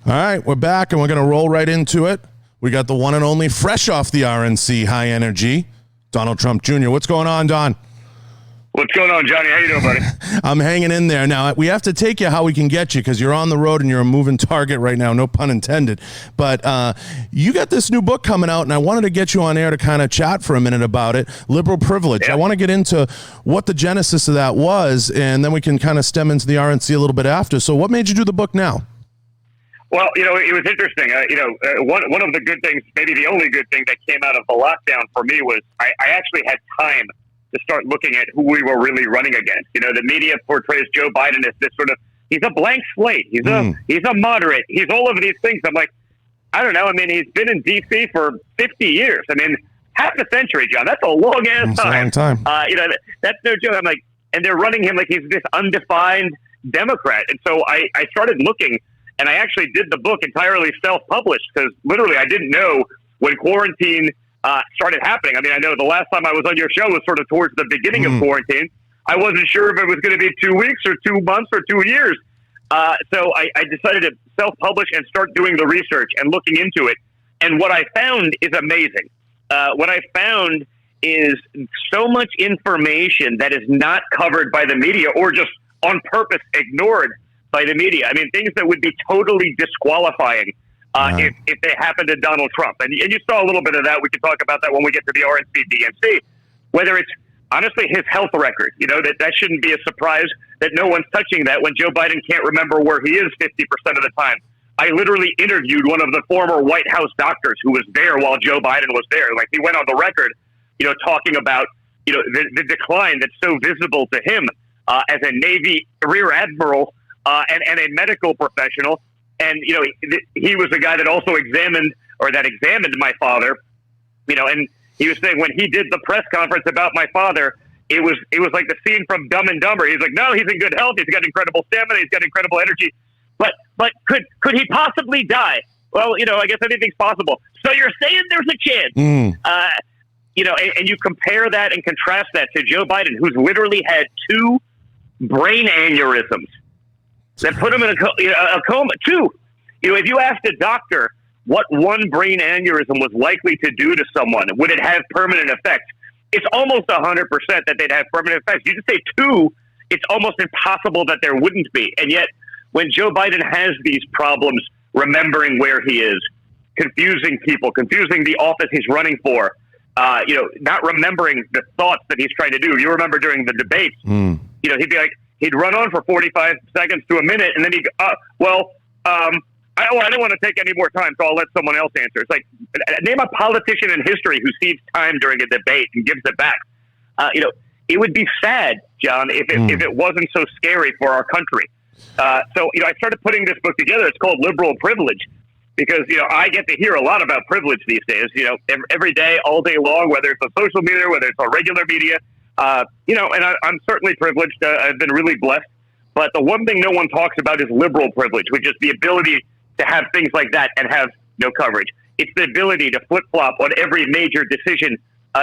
All right, we're back, and we're going to roll right into it. We got the one and only, fresh off the RNC, high energy, Donald Trump Jr. What's going on, Don? What's going on, Johnny? How you doing, buddy? I'm hanging in there. Now, we have to take you how we can get you, because you're on the road and you're a moving target right now, no pun intended. But you got this new book coming out, and I wanted to get you on air to kind of chat for a minute about it, Liberal Privilege. Yeah. I want to get into what the genesis of that was, and then we can kind of stem into the RNC a little bit after. So what made you do the book now? Well, it was interesting. One of the good things, maybe the only good thing that came out of the lockdown for me was I actually had time to start looking at who we were really running against. The media portrays Joe Biden as this sort of, he's a blank slate. He's a moderate. He's all of these things. I'm like, I don't know. I mean, he's been in D.C. for 50 years. I mean, half a century, John. That's a long ass time. It's a long time. That's no joke. I'm like, and they're running him like he's this undefined Democrat. And so I started looking, and I actually did the book entirely self-published because literally I didn't know when quarantine started happening. I mean, I know the last time I was on your show was sort of towards the beginning of quarantine. I wasn't sure if it was going to be 2 weeks or 2 months or 2 years. So I decided to self-publish and start doing the research and looking into it. And what I found is amazing. What I found is so much information that is not covered by the media or just on purpose ignored by the media. I mean, things that would be totally disqualifying if they happened to Donald Trump. And you saw a little bit of that. We can talk about that when we get to the RNC DNC. Whether it's honestly his health record, that shouldn't be a surprise that no one's touching that when Joe Biden can't remember where he is 50% of the time. I literally interviewed one of the former White House doctors who was there while Joe Biden was there. Like, he went on the record, talking about, the decline that's so visible to him as a Navy Rear Admiral and a medical professional. And, he was the guy that also examined my father, and he was saying when he did the press conference about my father, it was like the scene from Dumb and Dumber. He's like, no, he's in good health. He's got incredible stamina. He's got incredible energy. But could he possibly die? Well, I guess anything's possible. So you're saying there's a chance, and you compare that and contrast that to Joe Biden, who's literally had 2 brain aneurysms that put him in a coma. 2. If you asked a doctor what one brain aneurysm was likely to do to someone, would it have permanent effects? It's almost 100% that they'd have permanent effects. You just say 2, it's almost impossible that there wouldn't be. And yet, when Joe Biden has these problems remembering where he is, confusing people, confusing the office he's running for, not remembering the thoughts that he's trying to do. You remember during the debates, he'd be like, he'd run on for 45 seconds to a minute, and then he'd go, I don't want to take any more time, so I'll let someone else answer. It's like, name a politician in history who cedes time during a debate and gives it back. It would be sad, John, if it wasn't so scary for our country. So I started putting this book together. It's called Liberal Privilege because, I get to hear a lot about privilege these days, every day, all day long, whether it's on social media, whether it's on regular media, and I'm certainly privileged. I've been really blessed. But the one thing no one talks about is liberal privilege, which is the ability to have things like that and have no coverage. It's the ability to flip-flop on every major decision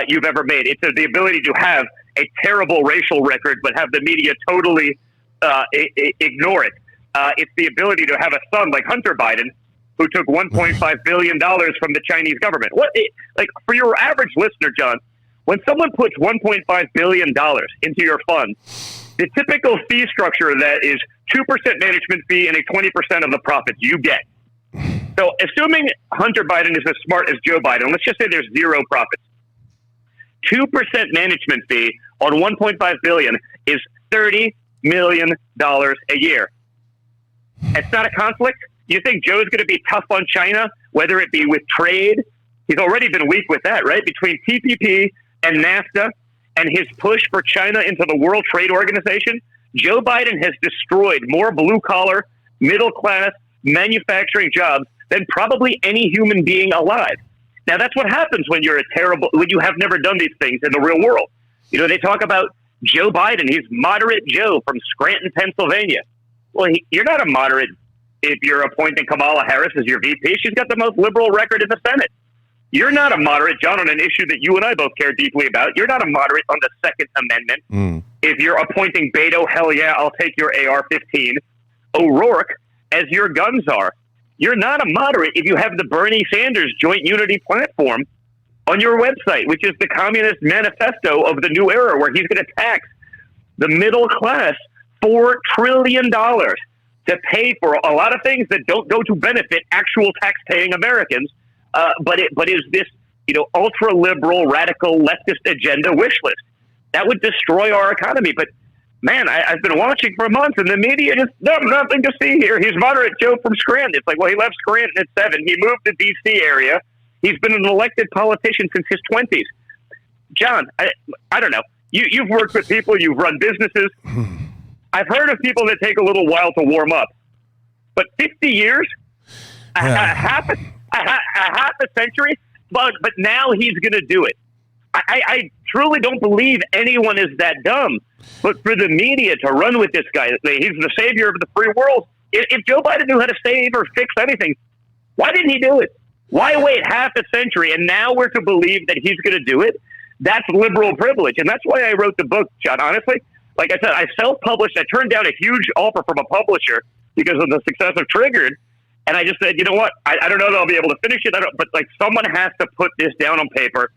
you've ever made. It's the ability to have a terrible racial record but have the media totally ignore it. It's the ability to have a son like Hunter Biden, who took $1.5 billion from the Chinese government. For your average listener, John, when someone puts $1.5 billion into your fund, the typical fee structure of that is 2% management fee and a 20% of the profits you get. So assuming Hunter Biden is as smart as Joe Biden, let's just say there's 0 profits. 2% management fee on $1.5 billion is $30 million a year. It's not a conflict. You think Joe's going to be tough on China, whether it be with trade? He's already been weak with that, right? Between TPP and NAFTA and his push for China into the World Trade Organization, Joe Biden has destroyed more blue-collar, middle-class manufacturing jobs than probably any human being alive. Now, that's what happens when when you have never done these things in the real world. They talk about Joe Biden. He's moderate Joe from Scranton, Pennsylvania. Well, you're not a moderate if you're appointing Kamala Harris as your VP. She's got the most liberal record in the Senate. You're not a moderate, John, on an issue that you and I both care deeply about. You're not a moderate on the Second Amendment. If you're appointing Beto, hell yeah, I'll take your AR-15, O'Rourke, as your gun czar. you're not a moderate if you have the Bernie Sanders Joint Unity platform on your website, which is the Communist Manifesto of the new era, where he's going to tax the middle class $4 trillion to pay for a lot of things that don't go to benefit actual tax-paying Americans, but is this ultra liberal, radical, leftist agenda wish list that would destroy our economy. But man, I've been watching for months, and the media just nothing to see here. He's moderate Joe from Scranton. It's like, well, he left Scranton at 7. He moved to D.C. area. He's been an elected politician since his 20s. John, I don't know. You've worked with people. You've run businesses. I've heard of people that take a little while to warm up, but 50 years, a half a century. But now he's going to do it. I truly don't believe anyone is that dumb. But for the media to run with this guy, he's the savior of the free world. If Joe Biden knew how to save or fix anything, why didn't he do it? Why wait half a century and now we're to believe that he's going to do it? That's liberal privilege. And that's why I wrote the book, John. Honestly, like I said, I self-published. I turned down a huge offer from a publisher because of the success of Triggered. And I just said, you know what? I don't know that I'll be able to finish it. But someone has to put this down on paper.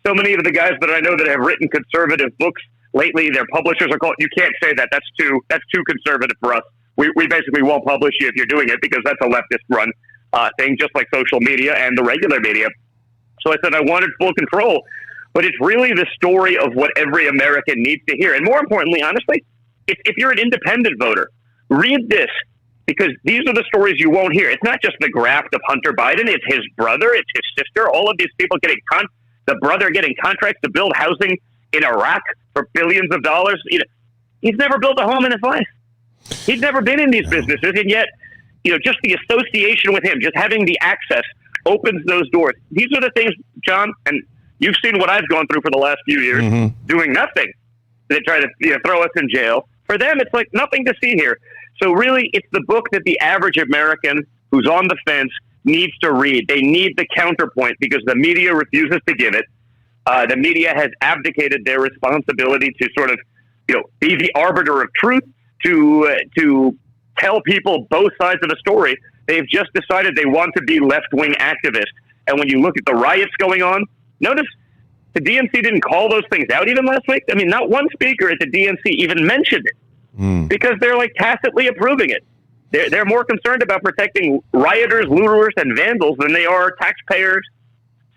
So many of the guys that I know that have written conservative books lately, their publishers are called, you can't say that. That's too conservative for us. We basically won't publish you if you're doing it because that's a leftist run thing, just like social media and the regular media. So I said I wanted full control, but it's really the story of what every American needs to hear. And more importantly, honestly, if you're an independent voter, read this, because these are the stories you won't hear. It's not just the graft of Hunter Biden. It's his brother. It's his sister. All of these people getting the brother getting contracts to build housing in Iraq for billions of dollars. He's never built a home in his life. He's never been in these businesses. And yet, just the association with him, just having the access opens those doors. These are the things, John, and you've seen what I've gone through for the last few years, doing nothing. They try to throw us in jail. For them, it's like nothing to see here. So really, it's the book that the average American who's on the fence needs to read. They need the counterpoint because the media refuses to give it. The media has abdicated their responsibility to sort of, be the arbiter of truth, to tell people both sides of the story. They've just decided they want to be left-wing activists. And when you look at the riots going on, notice the DNC didn't call those things out even last week. I mean, not one speaker at the DNC even mentioned it because they're like tacitly approving it. They're more concerned about protecting rioters, looters, and vandals than they are taxpayers,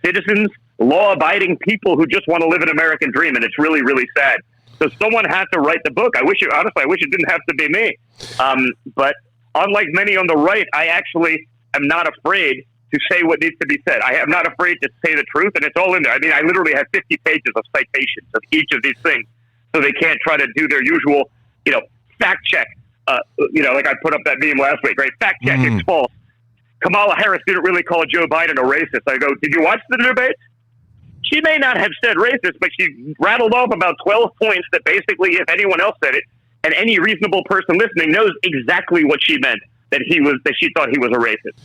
citizens, law-abiding people who just want to live an American dream, and it's really, really sad. So someone had to write the book. I wish it didn't have to be me. But unlike many on the right, I actually am not afraid to say what needs to be said. I am not afraid to say the truth, and it's all in there. I mean, I literally have 50 pages of citations of each of these things, so they can't try to do their usual, fact check. Like I put up that meme last week, right? Fact check, it's false. Kamala Harris didn't really call Joe Biden a racist. I go, did you watch the debate? She may not have said racist, but she rattled off about 12 points that basically, if anyone else said it, and any reasonable person listening knows exactly what she meant, that she thought he was a racist.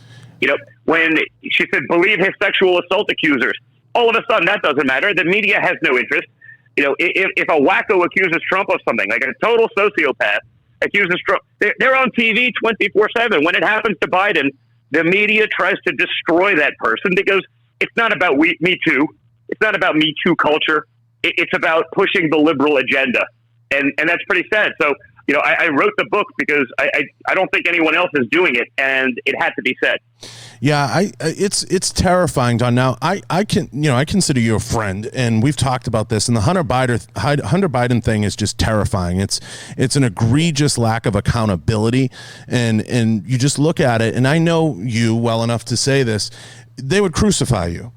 When she said, believe his sexual assault accusers, all of a sudden that doesn't matter. The media has no interest. If a wacko accuses Trump of something, like a total sociopath accuses Trump, they're on TV 24/7. When it happens to Biden, the media tries to destroy that person because it's not about Me Too. It's not about Me Too culture. It's about pushing the liberal agenda. And that's pretty sad. So, I wrote the book because I don't think anyone else is doing it, and it had to be said. Yeah, it's terrifying, Don. Now, I consider you a friend, and we've talked about this, and the Hunter Biden thing is just terrifying. It's an egregious lack of accountability, and you just look at it, and I know you well enough to say this, they would crucify you.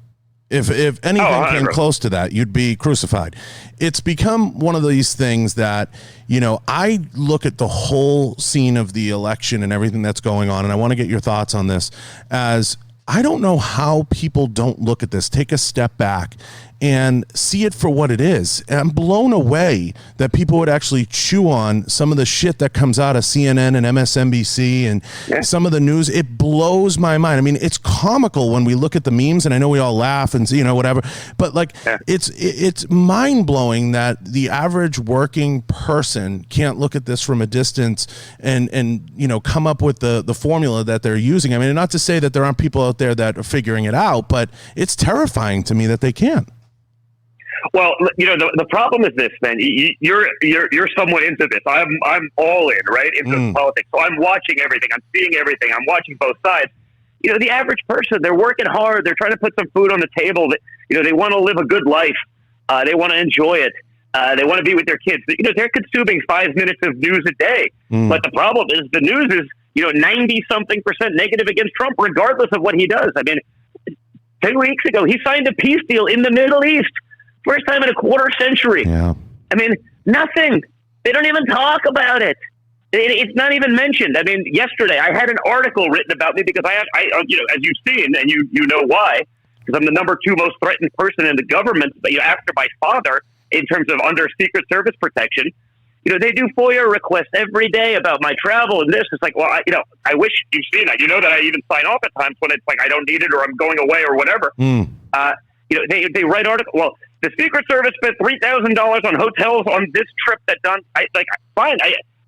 If anything came close to that, you'd be crucified. It's become one of these things that, I look at the whole scene of the election and everything that's going on, and I want to get your thoughts on this, as I don't know how people don't look at this, take a step back and see it for what it is. And I'm blown away that people would actually chew on some of the shit that comes out of CNN and MSNBC and some of the news. It blows my mind. I mean, it's comical when we look at the memes, and I know we all laugh and whatever, but like it's mind blowing that the average working person can't look at this from a distance and come up with the formula that they're using. I mean, not to say that there aren't people out there that are figuring it out, but it's terrifying to me that they can't. Well, the problem is this, man. You're somewhat into this. I'm all in, right, into politics. So I'm watching everything. I'm seeing everything. I'm watching both sides. The average person, they're working hard. They're trying to put some food on the table. They want to live a good life. They want to enjoy it. They want to be with their kids. They're consuming 5 minutes of news a day. But the problem is the news is 90-something% negative against Trump, regardless of what he does. I mean, 10 weeks ago, he signed a peace deal in the Middle East. First time in a quarter century. Yeah. I mean, nothing. They don't even talk about it. It's not even mentioned. I mean, yesterday I had an article written about me because I as you've seen, and you know why, because I'm the number 2 most threatened person in the government, after my father, in terms of under Secret Service protection. They do FOIA requests every day about my travel and this. It's like, well, I wish you've seen that. That I even sign off at times when it's like I don't need it or I'm going away or whatever. They write articles. Well, the Secret Service spent $3,000 on hotels on this trip that done. Fine.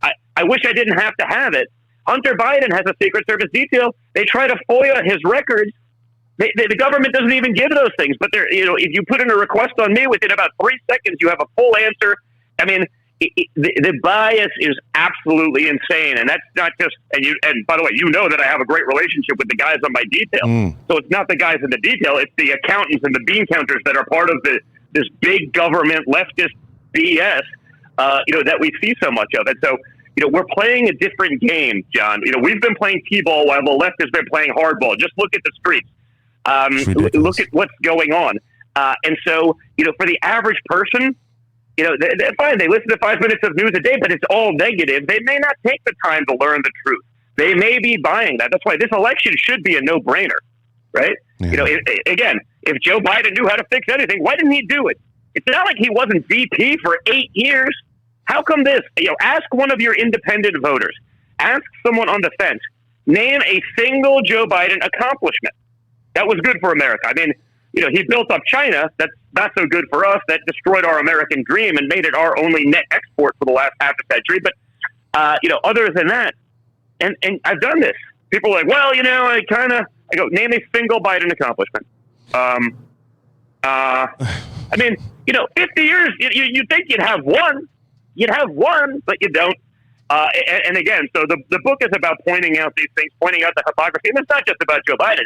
I wish I didn't have to have it. Hunter Biden has a Secret Service detail. They try to FOIA his records. The government doesn't even give those things. But if you put in a request on me, within about 3 seconds, you have a full answer. I mean, the bias is absolutely insane, and that's not just. And by the way, that I have a great relationship with the guys on my detail. So it's not the guys in the detail; it's the accountants and the bean counters that are part of this big government leftist BS. That we see so much of it. So we're playing a different game, John. We've been playing t-ball while the left has been playing hardball. Just look at the streets. Look at what's going on. And so for the average person. They're fine. They listen to 5 minutes of news a day, but it's all negative. They may not take the time to learn the truth. They may be buying that. That's why this election should be a no-brainer, right? Yeah. Again, if Joe Biden knew how to fix anything, why didn't he do it? It's not like he wasn't VP for 8 years. How come this? Ask one of your independent voters. Ask someone on the fence. Name a single Joe Biden accomplishment that was good for America. I mean, he built up China. That's not so good for us. That destroyed our American dream and made it our only net export for the last half a century. But, other than that, and I've done this. People are like, well, I go, name a single Biden accomplishment. I mean, 50 years, you'd think you'd have one. You'd have one, but you don't. And again, so the book is about pointing out these things, pointing out the hypocrisy. And it's not just about Joe Biden.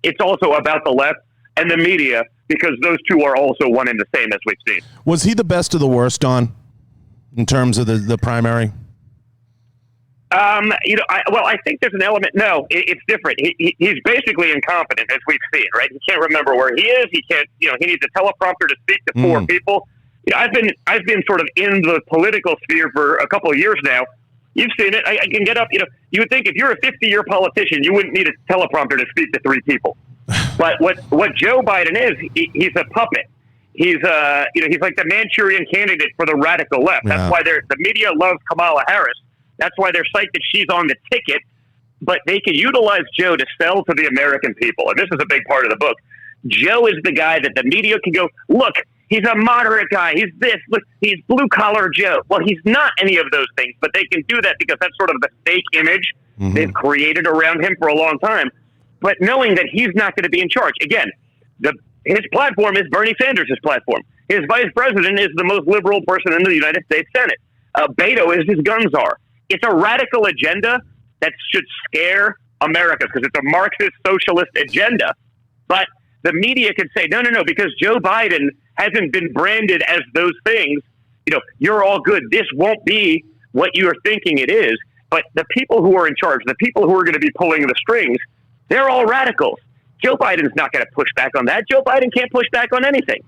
It's also about the left and the media, because those two are also one and the same, as we've seen. Was he the best of the worst, Don, in terms of the primary? I think there's an element. No, it's different. He's basically incompetent, as we've seen, right? He can't remember where he is. He can't, he needs a teleprompter to speak to 4 people. I've been sort of in the political sphere for a couple of years now. You've seen it. I can get up, you would think if you're a 50-year politician, you wouldn't need a teleprompter to speak to 3 people. But what Joe Biden is, he's a puppet. He's like the Manchurian candidate for the radical left. That's why the media loves Kamala Harris. That's why they're psyched that she's on the ticket. But they can utilize Joe to sell to the American people. And this is a big part of the book. Joe is the guy that the media can go, look, he's a moderate guy. He's this. Look, he's blue-collar Joe. Well, he's not any of those things. But they can do that because that's sort of the fake image they've created around him for a long time. But knowing that he's not going to be in charge. Again, his platform is Bernie Sanders' platform. His vice president is the most liberal person in the United States Senate. Beto is his gun czar. It's a radical agenda that should scare America because it's a Marxist socialist agenda. But the media could say, no, because Joe Biden hasn't been branded as those things, you're all good. This won't be what you're thinking it is. But the people who are in charge, the people who are going to be pulling the strings, they're all radicals. Joe Biden's not going to push back on that. Joe Biden can't push back on anything.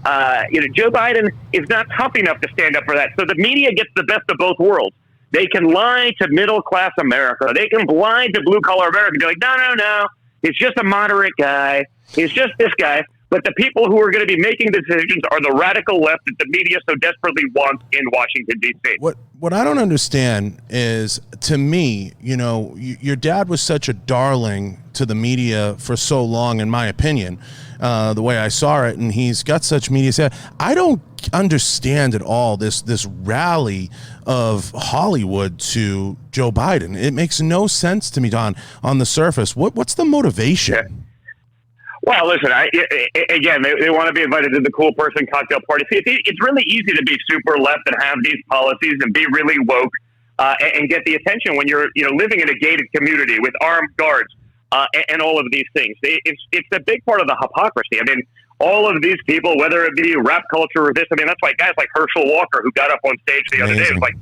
Joe Biden is not tough enough to stand up for that. So the media gets the best of both worlds. They can lie to middle-class America. They can lie to blue-collar America. Be like, no. He's just a moderate guy. He's just this guy. But the people who are going to be making decisions are the radical left that the media so desperately wants in Washington, D.C. What I don't understand is, to me, your dad was such a darling to the media for so long, in my opinion, the way I saw it, and he's got such media. I don't understand at all this rally of Hollywood to Joe Biden. It makes no sense to me, Don, on the surface. What's the motivation? Yeah. Well, listen, again, they want to be invited to the cool person cocktail party. See, it's really easy to be super left and have these policies and be really woke and get the attention when you're living in a gated community with armed guards and all of these things. It's a big part of the hypocrisy. I mean, all of these people, whether it be rap culture or this, I mean, that's why guys like Herschel Walker, who got up on stage the other day, was like,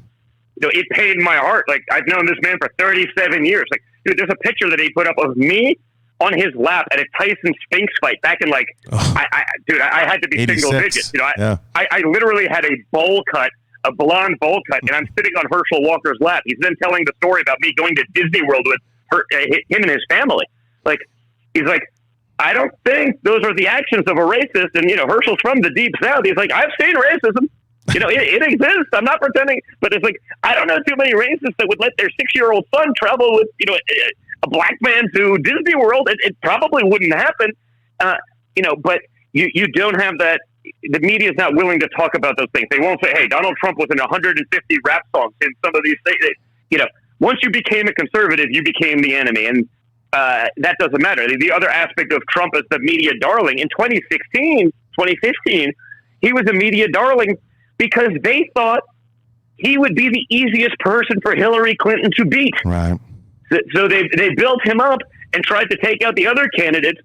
it pained my heart. Like, I've known this man for 37 years. Like, dude, there's a picture that he put up of me on his lap at a Tyson Spinks fight back in I had to be 86. single digits. I literally had a blonde bowl cut, and I'm sitting on Herschel Walker's lap. He's then telling the story about me going to Disney World with him and his family. Like, he's like, I don't think those are the actions of a racist. And Herschel's from the Deep South. He's like, I've seen racism. It exists. I'm not pretending, but it's like, I don't know too many racists that would let their 6-year-old son travel with a black man to Disney World. It probably wouldn't happen, but you don't have that. The media is not willing to talk about those things. They won't say, hey, Donald Trump was in 150 rap songs in some of these things. Once you became a conservative, you became the enemy. And that doesn't matter. The other aspect of Trump as the media darling, in 2015, he was a media darling because they thought he would be the easiest person for Hillary Clinton to beat. Right. So they built him up and tried to take out the other candidates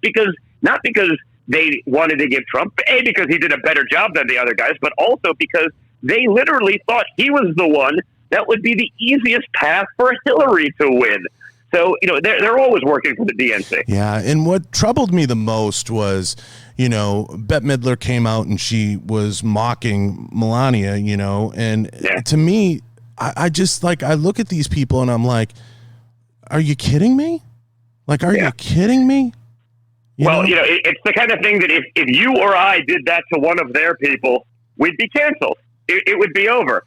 not because they wanted to give Trump, because he did a better job than the other guys, but also because they literally thought he was the one that would be the easiest path for Hillary to win. So, they're always working for the DNC. Yeah, and what troubled me the most was, Bette Midler came out and she was mocking Melania, and to me, I just, I look at these people and I'm like, are you kidding me? You kidding me? It's the kind of thing that if you or I did that to one of their people, we'd be canceled. It would be over.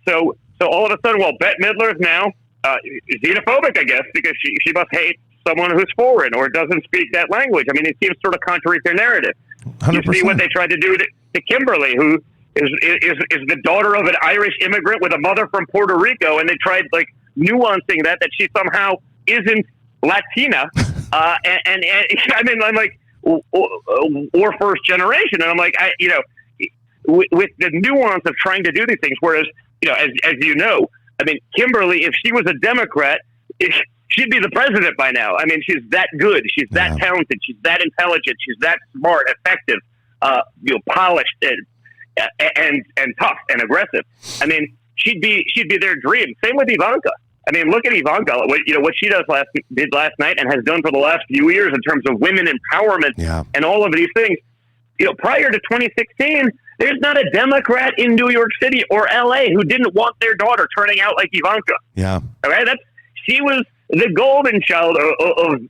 So all of a sudden, Bette Midler is now xenophobic, I guess, because she must hate someone who's foreign or doesn't speak that language. I mean, it seems sort of contrary to their narrative. 100%. You see what they tried to do to Kimberly, who is the daughter of an Irish immigrant with a mother from Puerto Rico, and they tried nuancing that she somehow isn't Latina, and I mean, I'm like, or first generation, and I'm like, with the nuance of trying to do these things, whereas as I mean, Kimberly, if she was a Democrat, she'd be the president by now. I mean, she's that good, she's that talented, she's that intelligent, she's that smart, effective, polished, and tough and aggressive. I mean, she'd be their dream. Same with Ivanka. I mean, look at Ivanka. What she did last night and has done for the last few years in terms of women empowerment and all of these things. Prior to 2016, there's not a Democrat in New York City or LA who didn't want their daughter turning out like Ivanka. Yeah. Okay, she was the golden child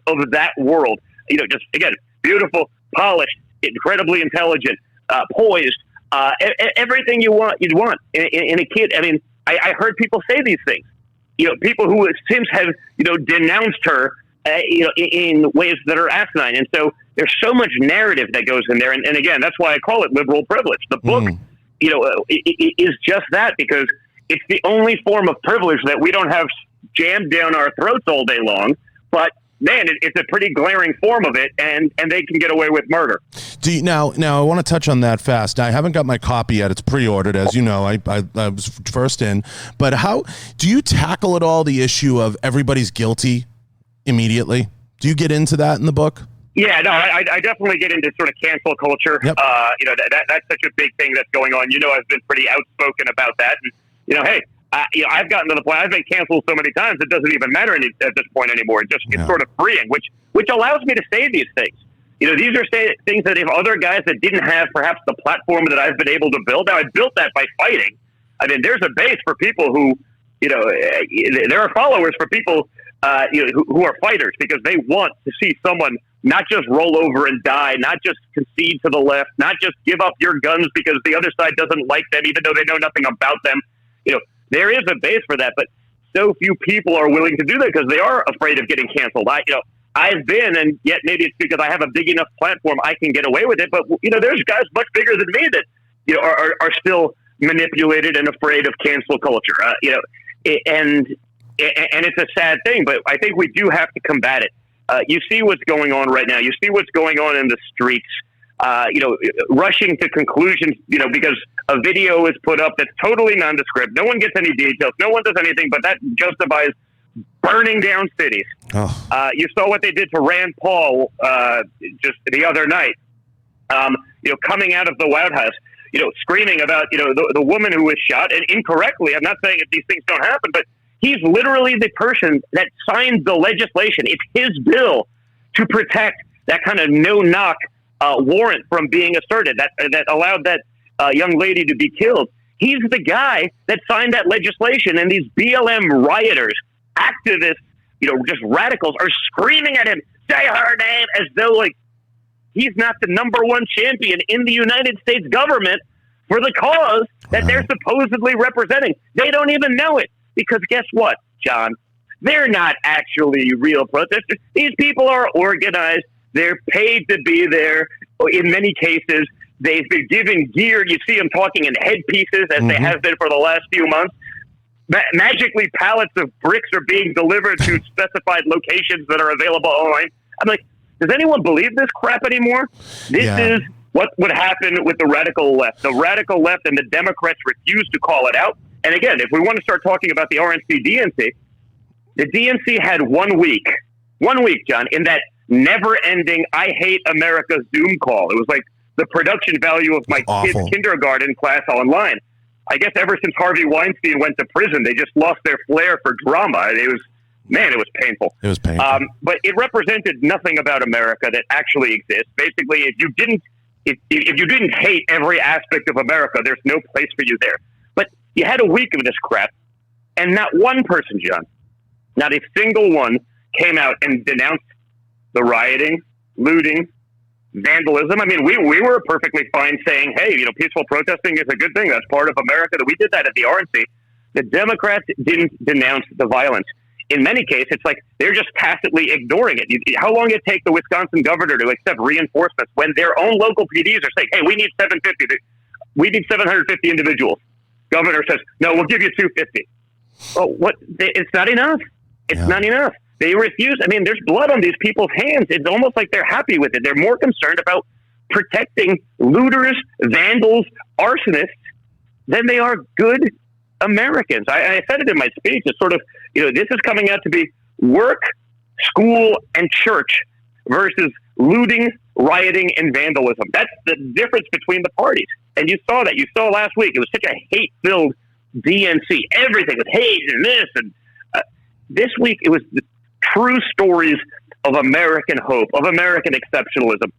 of that world. Just again, beautiful, polished, incredibly intelligent, poised, everything you'd want in a kid. I mean, I heard people say these things. People who since have denounced her, in ways that are asinine, and so there's so much narrative that goes in there, and again, that's why I call it liberal privilege. The book, is just that, because it's the only form of privilege that we don't have jammed down our throats all day long. But man, it's a pretty glaring form of it, and they can get away with murder. Now I want to touch on that fast. I haven't got my copy yet. It's pre-ordered, as you know. I was first in. But how do you tackle at all the issue of everybody's guilty immediately? Do you get into that in the book? Yeah, no, I definitely get into sort of cancel culture. Yep. That's such a big thing that's going on. I've been pretty outspoken about that. And, hey, I've gotten to the point, I've been canceled so many times, it doesn't even matter at this point anymore. It's sort of freeing, which allows me to say these things. These are things that if other guys that didn't have perhaps the platform that I've been able to build, now I built that by fighting. I mean, there's a base for people who, there are followers for people, who are fighters, because they want to see someone not just roll over and die, not just concede to the left, not just give up your guns because the other side doesn't like them, even though they know nothing about them. There is a base for that, but so few people are willing to do that because they are afraid of getting canceled. I've been, and yet maybe it's because I have a big enough platform I can get away with it. But there's guys much bigger than me that are still manipulated and afraid of cancel culture. And it's a sad thing, but I think we do have to combat it. You see what's going on right now. You see what's going on in the streets. Rushing to conclusions, because a video is put up that's totally nondescript. No one gets any details. No one does anything, but that justifies burning down cities. Oh. You saw what they did to Rand Paul just the other night. Coming out of the White House, screaming about the woman who was shot, and incorrectly. I'm not saying that these things don't happen, but he's literally the person that signed the legislation. It's his bill to protect that kind of no-knock warrant from being asserted that allowed that young lady to be killed. He's the guy that signed that legislation, and these BLM rioters, activists, just radicals are screaming at him, say her name, as though he's not the number one champion in the United States government for the cause that they're supposedly representing. They don't even know it, because guess what, John? They're not actually real protesters. These people are organized. They're paid to be there. In many cases, they've been given gear. You see them talking in headpieces, as they have been for the last few months. Magically, pallets of bricks are being delivered to specified locations that are available online. I'm like, does anyone believe this crap anymore? This is what would happen with the radical left. The radical left and the Democrats refuse to call it out. And again, if we want to start talking about the RNC-DNC, the DNC had 1 week, John, in that never-ending I Hate America Zoom call. It was like the production value of my kid's kindergarten class online. I guess ever since Harvey Weinstein went to prison, they just lost their flair for drama. It was painful. It was painful. But it represented nothing about America that actually exists. Basically, if you didn't hate every aspect of America, there's no place for you there. But you had a week of this crap, and not one person, John, not a single one, came out and denounced the rioting, looting, vandalism. I mean, we were perfectly fine saying, hey, peaceful protesting is a good thing. That's part of America. That we did that at the RNC. The Democrats didn't denounce the violence. In many cases, it's like they're just tacitly ignoring it. How long it take the Wisconsin governor to accept reinforcements when their own local PDs are saying, hey, we need 750. We need 750 individuals. Governor says, no, we'll give you 250. Oh, what? It's not enough. It's not enough. They refuse. I mean, there's blood on these people's hands. It's almost like they're happy with it. They're more concerned about protecting looters, vandals, arsonists than they are good Americans. I said it in my speech. It's sort of, this is coming out to be work, school, and church versus looting, rioting, and vandalism. That's the difference between the parties. And you saw that. You saw last week. It was such a hate-filled DNC. Everything was hate and this. And this week, it was the true stories of American hope, of American exceptionalism.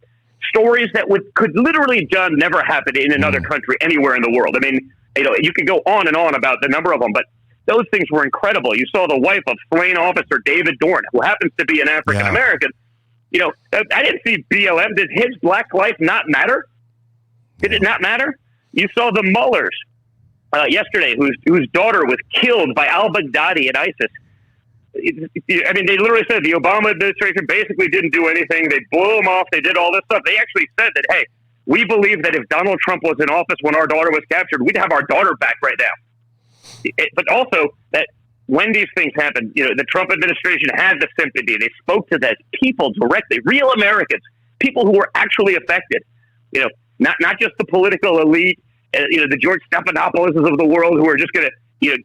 Stories that could literally, John, never happen in another country anywhere in the world. I mean, you could go on and on about the number of them, but those things were incredible. You saw the wife of slain officer David Dorn, who happens to be an African American. I didn't see BLM. Did his black life not matter? Did it not matter? You saw the Mullers yesterday, whose daughter was killed by al-Baghdadi and ISIS. I mean, they literally said the Obama administration basically didn't do anything. They blew them off. They did all this stuff. They actually said that, hey, we believe that if Donald Trump was in office when our daughter was captured, we'd have our daughter back right now. But also that when these things happened, the Trump administration had the sympathy. They spoke to the people directly, real Americans, people who were actually affected. Not just the political elite, the George Stephanopoulos of the world who are just going to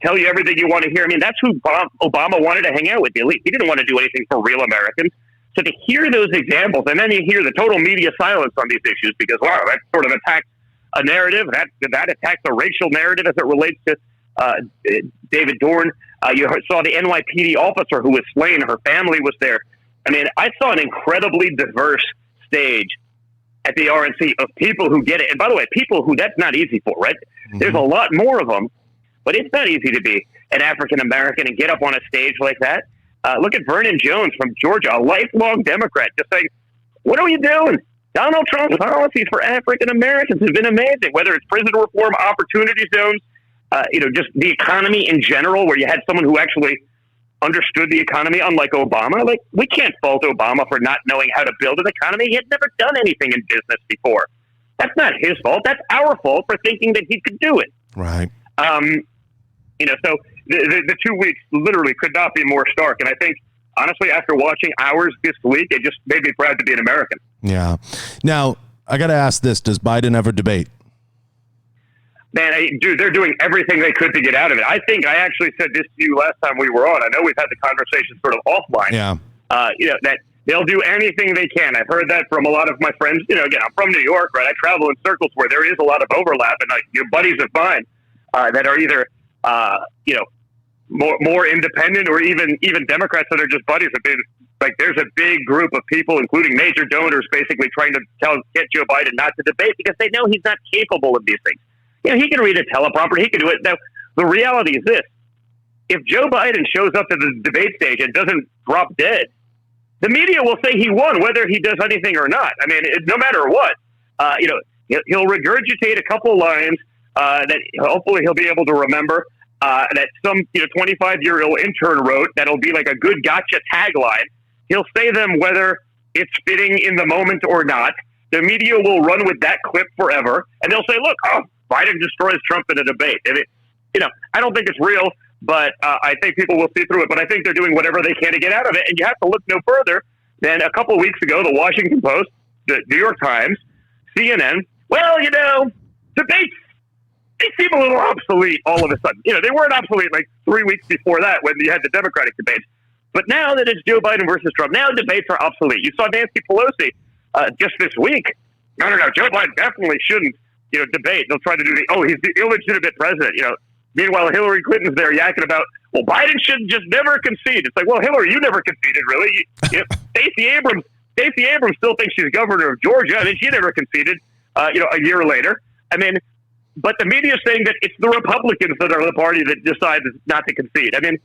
tell you everything you want to hear. I mean, that's who Obama wanted to hang out with, the elite. He didn't want to do anything for real Americans. So to hear those examples, and then you hear the total media silence on these issues because, wow, that sort of attacks a narrative. That attacks a racial narrative as it relates to David Dorn. You saw the NYPD officer who was slain. Her family was there. I mean, I saw an incredibly diverse stage at the RNC of people who get it. And by the way, people who that's not easy for, right? Mm-hmm. There's a lot more of them. But it's not easy to be an African-American and get up on a stage like that. Look at Vernon Jones from Georgia, a lifelong Democrat, just saying, what are you doing? Donald Trump's policies for African Americans have been amazing, whether it's prison reform, opportunity zones, just the economy in general, where you had someone who actually understood the economy, unlike Obama. Like, we can't fault Obama for not knowing how to build an economy. He had never done anything in business before. That's not his fault. That's our fault for thinking that he could do it. Right. So the 2 weeks literally could not be more stark. And I think, honestly, after watching ours this week, it just made me proud to be an American. Yeah. Now, I got to ask this. Does Biden ever debate? Man, they're doing everything they could to get out of it. I think I actually said this to you last time we were on. I know we've had the conversation sort of offline. Yeah. That they'll do anything they can. I've heard that from a lot of my friends. Again, I'm from New York, right? I travel in circles where there is a lot of overlap, and your buddies of mine that are either more independent or even Democrats that are just buddies have been like, there's a big group of people, including major donors, basically trying to get Joe Biden not to debate because they know he's not capable of these things. He can read a teleprompter. He can do it. Now, the reality is this. If Joe Biden shows up to the debate stage and doesn't drop dead, the media will say he won, whether he does anything or not. I mean, no matter what, he'll regurgitate a couple lines that hopefully he'll be able to remember that some 25-year-old intern wrote that'll be like a good gotcha tagline. He'll say them whether it's fitting in the moment or not. The media will run with that clip forever, and they'll say, look, Biden destroys Trump in a debate. And I don't think it's real, but I think people will see through it. But I think they're doing whatever they can to get out of it. And you have to look no further than a couple of weeks ago, the Washington Post, the New York Times, CNN. Well, debates, they seem a little obsolete all of a sudden. They weren't obsolete like 3 weeks before that when you had the Democratic debates. But now that it's Joe Biden versus Trump, now debates are obsolete. You saw Nancy Pelosi just this week. No, Joe Biden definitely shouldn't debate. They'll try to do he's the illegitimate president. Meanwhile, Hillary Clinton's there yakking about, well, Biden should just never concede. It's like, well, Hillary, you never conceded, really. Stacey Abrams still thinks she's governor of Georgia. I mean, she never conceded, a year later. I mean, but the media is saying that it's the Republicans that are the party that decides not to concede. I mean,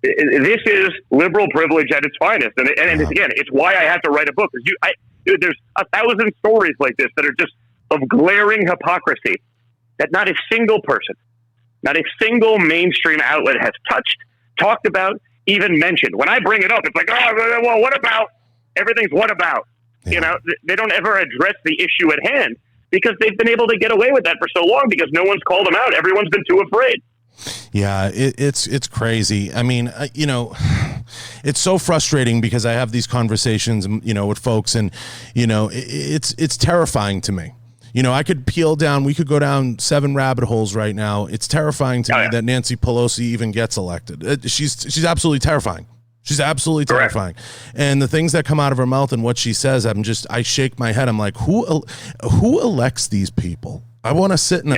this is liberal privilege at its finest. And again, it's why I have to write a book. There's 1,000 stories like this that are just of glaring hypocrisy that not a single person, not a single mainstream outlet has touched, talked about, even mentioned. When I bring it up, it's like, well, what about? Everything's what about? Yeah. They don't ever address the issue at hand because they've been able to get away with that for so long because no one's called them out. Everyone's been too afraid. Yeah, it's crazy. I mean, it's so frustrating because I have these conversations, with folks, and it's terrifying to me. I could we could go down 7 rabbit holes right now. It's terrifying to me that Nancy Pelosi even gets elected. She's absolutely terrifying. She's absolutely terrifying. And the things that come out of her mouth and what she says, I shake my head. I'm like, who elects these people? I want to sit in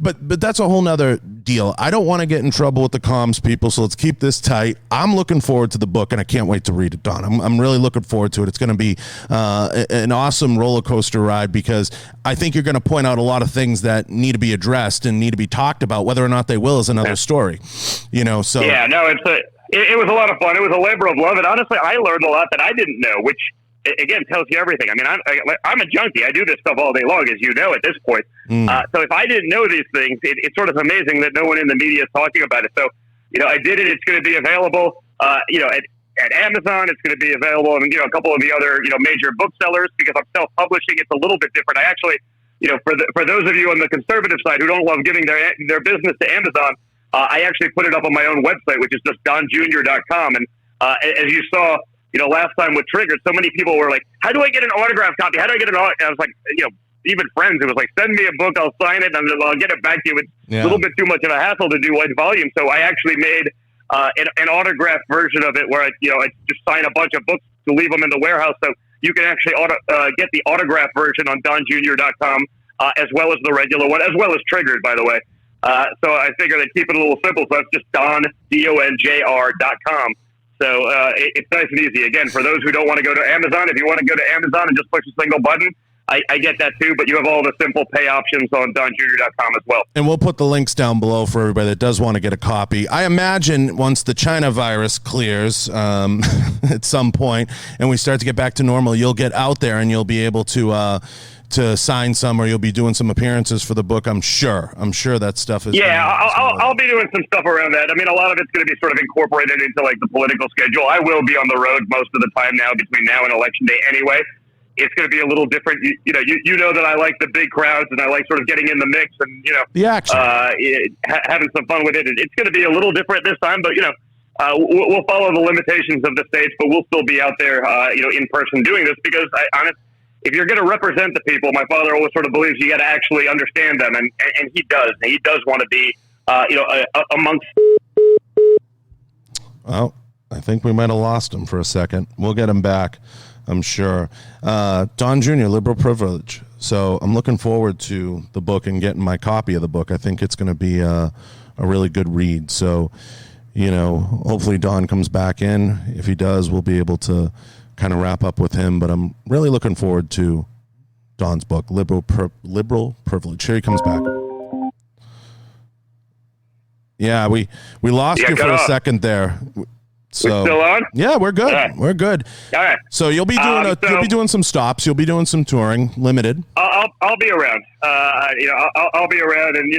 but that's a whole nother deal. I don't want to get in trouble with the comms people, so let's keep this tight. I'm looking forward to the book, and I can't wait to read it, Don. I'm really looking forward to it. It's going to be an awesome roller coaster ride because I think you're going to point out a lot of things that need to be addressed and need to be talked about. Whether or not they will is another story. So it was a lot of fun. It was a labor of love, and honestly, I learned a lot that I didn't know, which again tells you everything. I mean, I'm a junkie. I do this stuff all day long, as you know, at this point. So if I didn't know these things, it's sort of amazing that no one in the media is talking about it. So, I did it. It's going to be available, at Amazon. It's going to be available in, a couple of the other, major booksellers because I'm self-publishing. It's a little bit different. I actually, for those of you on the conservative side who don't love giving their business to Amazon, I actually put it up on my own website, which is just donjr.com. And as you saw, last time with Triggered, so many people were like, how do I get an autographed copy? How do I get an autograph? I was like, even friends, it was like, send me a book, I'll sign it, and I'll get it back to you. It's a little bit too much of a hassle to do one volume. So I actually made an autographed version of it where I just sign a bunch of books to leave them in the warehouse. So you can actually get the autographed version on donjr.com, as well as the regular one, as well as Triggered, by the way. So I figured I'd keep it a little simple. So it's just donjr.com. So it's nice and easy. Again, for those who don't want to go to Amazon, if you want to go to Amazon and just push a single button, I get that too, but you have all the simple pay options on donjr.com as well. And we'll put the links down below for everybody that does want to get a copy. I imagine once the China virus clears at some point and we start to get back to normal, you'll get out there and you'll be able to sign some, or you'll be doing some appearances for the book. I'm sure that stuff is. Yeah, I'll be doing some stuff around that. I mean, a lot of it's going to be sort of incorporated into like the political schedule. I will be on the road most of the time now between now and election day anyway. It's going to be a little different. You know that I like the big crowds and I like sort of getting in the mix and, the action, having some fun with it. It's going to be a little different this time, but, we'll follow the limitations of the states, but we'll still be out there, in person doing this because if you're going to represent the people, my father always sort of believes you got to actually understand them. And he does. And he does want to be, amongst. Well, I think we might have lost him for a second. We'll get him back, I'm sure. Don Jr., Liberal Privilege. So I'm looking forward to the book and getting my copy of the book. I think it's going to be a really good read. So, hopefully Don comes back in. If he does, we'll be able to kind of wrap up with him. But I'm really looking forward to Don's book, Liberal Privilege. Here he comes back. Yeah, we lost you for a second there. So, we're still on? Yeah, we're good. Right. We're good. All right. So you'll be doing you'll be doing some stops. You'll be doing some touring, limited. I'll be around. I'll be around, and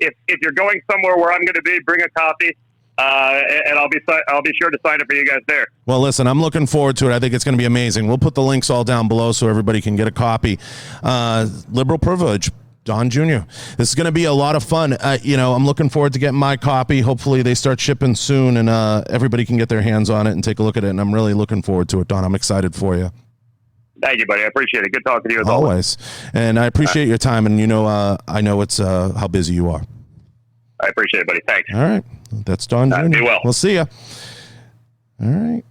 if you're going somewhere where I'm going to be, bring a copy, and I'll be sure to sign it for you guys there. Well, listen, I'm looking forward to it. I think it's going to be amazing. We'll put the links all down below so everybody can get a copy. Liberal Privilege. Don Jr. This is going to be a lot of fun. I'm looking forward to getting my copy. Hopefully they start shipping soon and everybody can get their hands on it and take a look at it. And I'm really looking forward to it, Don. I'm excited for you. Thank you, buddy. I appreciate it. Good talking to you as always. And I appreciate your time. And, I know it's how busy you are. I appreciate it, buddy. Thanks. All right. That's Don Jr. Be well. We'll see you. All right.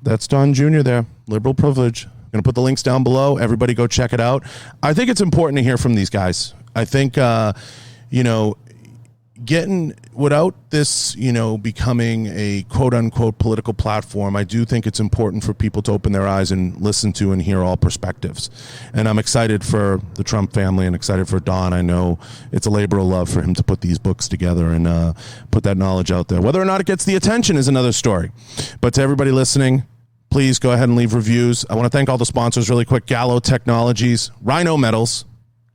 That's Don Jr. there. Liberal Privilege. I'm going to put the links down below. Everybody go check it out. I think it's important to hear from these guys. I think, getting without this, becoming a quote unquote political platform, I do think it's important for people to open their eyes and listen to and hear all perspectives. And I'm excited for the Trump family and excited for Don. I know it's a labor of love for him to put these books together and put that knowledge out there. Whether or not it gets the attention is another story. But to everybody listening, please go ahead and leave reviews. I want to thank all the sponsors really quick. Gallo Technologies, Rhino Metals,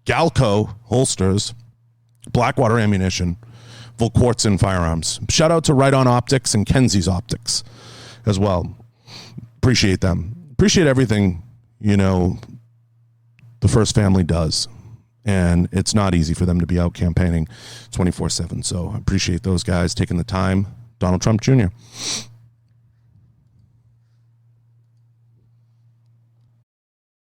Galco Holsters, Blackwater Ammunition, Volquartsen Firearms. Shout out to Riton Optics and Kenzies Optics as well. Appreciate them. Appreciate everything, the First Family does. And it's not easy for them to be out campaigning 24/7. So I appreciate those guys taking the time. Donald Trump Jr.